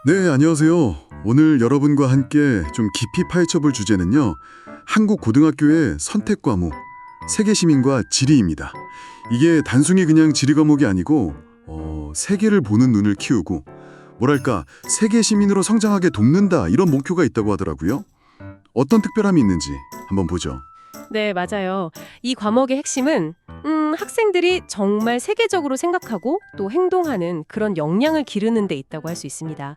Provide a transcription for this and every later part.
네, 안녕하세요. 오늘 여러분과 함께 좀 깊이 파헤쳐볼 주제는요. 한국 고등학교의 선택 과목, 세계시민과 지리입니다. 이게 단순히 그냥 지리 과목이 아니고 세계를 보는 눈을 키우고 뭐랄까 세계시민으로 성장하게 돕는다 이런 목표가 있다고 하더라고요. 어떤 특별함이 있는지 한번 보죠. 네, 맞아요. 이 과목의 핵심은 학생들이 정말 세계적으로 생각하고 또 행동하는 그런 역량을 기르는 데 있다고 할 수 있습니다.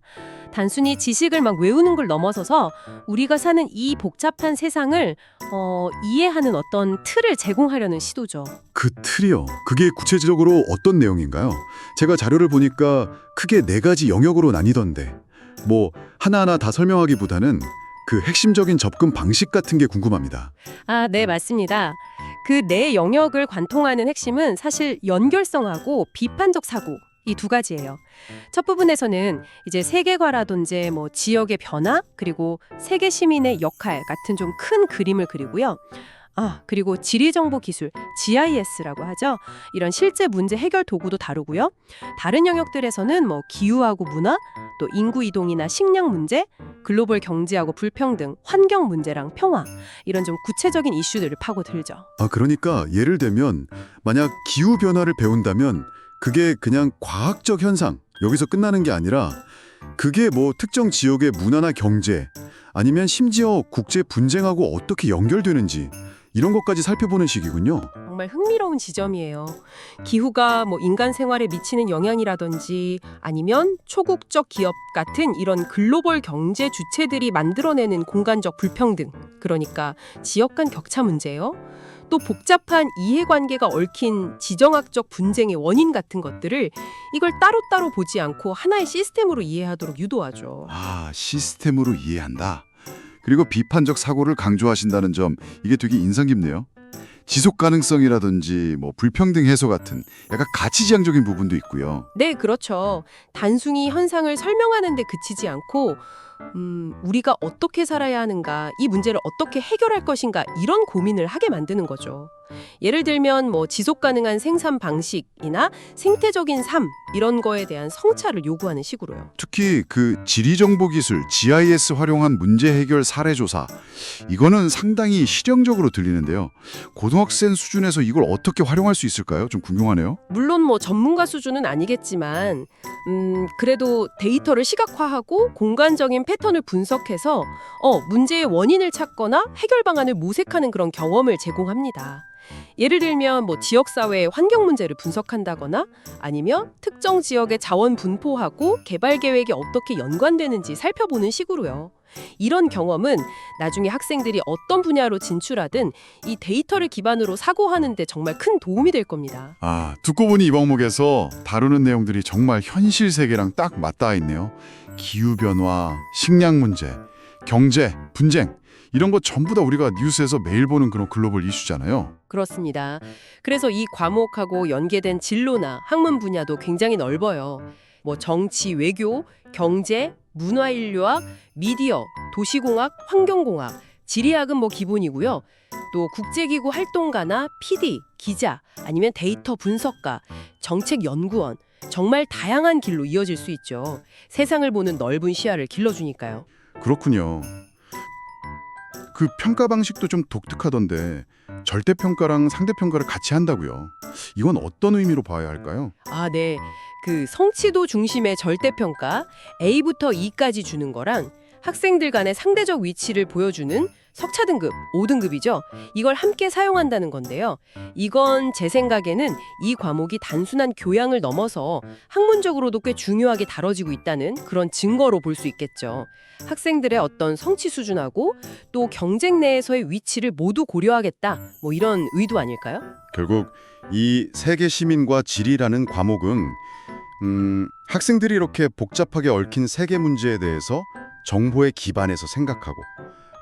단순히 지식을 막 외우는 걸 넘어서서 우리가 사는 이 복잡한 세상을 이해하는 어떤 틀을 제공하려는 시도죠. 그 틀이요. 그게 구체적으로 어떤 내용인가요? 제가 자료를 보니까 크게 네 가지 영역으로 나뉘던데 뭐 하나하나 다 설명하기보다는 그 핵심적인 접근 방식 같은 게 궁금합니다. 아, 네, 맞습니다. 그 네 영역을 관통하는 핵심은 사실 연결성하고 비판적 사고 이 두 가지예요. 첫 부분에서는 이제 세계화라든지 뭐 지역의 변화 그리고 세계 시민의 역할 같은 좀 큰 그림을 그리고요. 그리고 지리정보기술, GIS라고 하죠. 이런 실제 문제 해결 도구도 다루고요. 다른 영역들에서는 뭐 기후하고 문화, 또 인구 이동이나 식량 문제, 글로벌 경제하고 불평등, 환경 문제랑 평화 이런 좀 구체적인 이슈들을 파고들죠. 그러니까 예를 들면 만약 기후 변화를 배운다면 그게 그냥 과학적 현상 여기서 끝나는 게 아니라 그게 뭐 특정 지역의 문화나 경제 아니면 심지어 국제 분쟁하고 어떻게 연결되는지 이런 것까지 살펴보는 식이군요. 정말 흥미로운 지점이에요. 기후가 뭐 인간 생활에 미치는 영향이라든지 아니면 초국적 기업 같은 이런 글로벌 경제 주체들이 만들어내는 공간적 불평등, 그러니까 지역 간 격차 문제요. 또 복잡한 이해관계가 얽힌 지정학적 분쟁의 원인 같은 것들을 이걸 따로따로 보지 않고 하나의 시스템으로 이해하도록 유도하죠. 시스템으로 이해한다. 그리고 비판적 사고를 강조하신다는 점 이게 되게 인상 깊네요. 지속 가능성이라든지 뭐 불평등 해소 같은 약간 가치지향적인 부분도 있고요. 네, 그렇죠. 단순히 현상을 설명하는 데 그치지 않고 우리가 어떻게 살아야 하는가, 이 문제를 어떻게 해결할 것인가 이런 고민을 하게 만드는 거죠. 예를 들면 뭐 지속 가능한 생산 방식이나 생태적인 삶 이런 거에 대한 성찰을 요구하는 식으로요. 특히 그 지리정보기술, GIS 활용한 문제 해결 사례 조사 이거는 상당히 실용적으로 들리는데요. 고등학생 수준에서 이걸 어떻게 활용할 수 있을까요? 좀 궁금하네요. 물론 뭐 전문가 수준은 아니겠지만 그래도 데이터를 시각화하고 공간적인 패턴을 분석해서 문제의 원인을 찾거나 해결 방안을 모색하는 그런 경험을 제공합니다. 예를 들면 뭐 지역사회의 환경 문제를 분석한다거나 아니면 특정 지역의 자원 분포하고 개발 계획이 어떻게 연관되는지 살펴보는 식으로요. 이런 경험은 나중에 학생들이 어떤 분야로 진출하든 이 데이터를 기반으로 사고하는 데 정말 큰 도움이 될 겁니다. 듣고 보니 이 과목에서 다루는 내용들이 정말 현실 세계랑 딱 맞닿아 있네요. 기후변화, 식량 문제, 경제, 분쟁 이런 거 전부 다 우리가 뉴스에서 매일 보는 그런 글로벌 이슈잖아요. 그렇습니다. 그래서 이 과목하고 연계된 진로나 학문 분야도 굉장히 넓어요. 뭐 정치, 외교, 경제, 문화인류학, 미디어, 도시공학, 환경공학, 지리학은 뭐 기본이고요. 또 국제기구 활동가나 PD, 기자, 아니면 데이터 분석가, 정책연구원, 정말 다양한 길로 이어질 수 있죠. 세상을 보는 넓은 시야를 길러주니까요. 그렇군요. 그 평가 방식도 좀 독특하던데 절대평가랑 상대평가를 같이 한다고요. 이건 어떤 의미로 봐야 할까요? 네. 그 성취도 중심의 절대평가, A부터 E까지 주는 거랑 학생들 간의 상대적 위치를 보여주는 석차 등급, 5등급이죠. 이걸 함께 사용한다는 건데요. 이건 제 생각에는 이 과목이 단순한 교양을 넘어서 학문적으로도 꽤 중요하게 다뤄지고 있다는 그런 증거로 볼 수 있겠죠. 학생들의 어떤 성취 수준하고 또 경쟁 내에서의 위치를 모두 고려하겠다. 뭐 이런 의도 아닐까요? 결국 이 세계 시민과 지리라는 과목은 학생들이 이렇게 복잡하게 얽힌 세계 문제에 대해서 정보에 기반해서 생각하고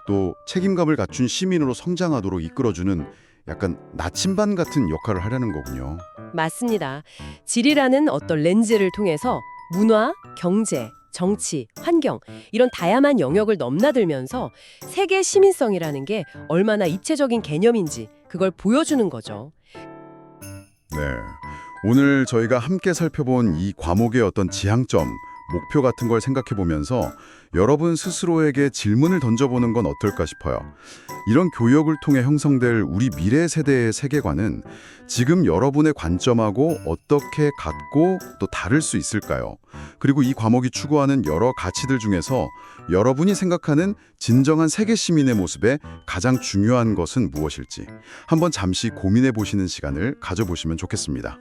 또 책임감을 갖춘 시민으로 성장하도록 이끌어주는 약간 나침반 같은 역할을 하려는 거군요. 맞습니다. 지리라는 어떤 렌즈를 통해서 문화, 경제, 정치, 환경 이런 다양한 영역을 넘나들면서 세계 시민성이라는 게 얼마나 입체적인 개념인지 그걸 보여주는 거죠. 네, 오늘 저희가 함께 살펴본 이 과목의 어떤 지향점, 목표 같은 걸 생각해 보면서 여러분 스스로에게 질문을 던져보는 건 어떨까 싶어요. 이런 교육을 통해 형성될 우리 미래 세대의 세계관은 지금 여러분의 관점하고 어떻게 같고 또 다를 수 있을까요? 그리고 이 과목이 추구하는 여러 가치들 중에서 여러분이 생각하는 진정한 세계 시민의 모습에 가장 중요한 것은 무엇일지 한번 잠시 고민해 보시는 시간을 가져보시면 좋겠습니다.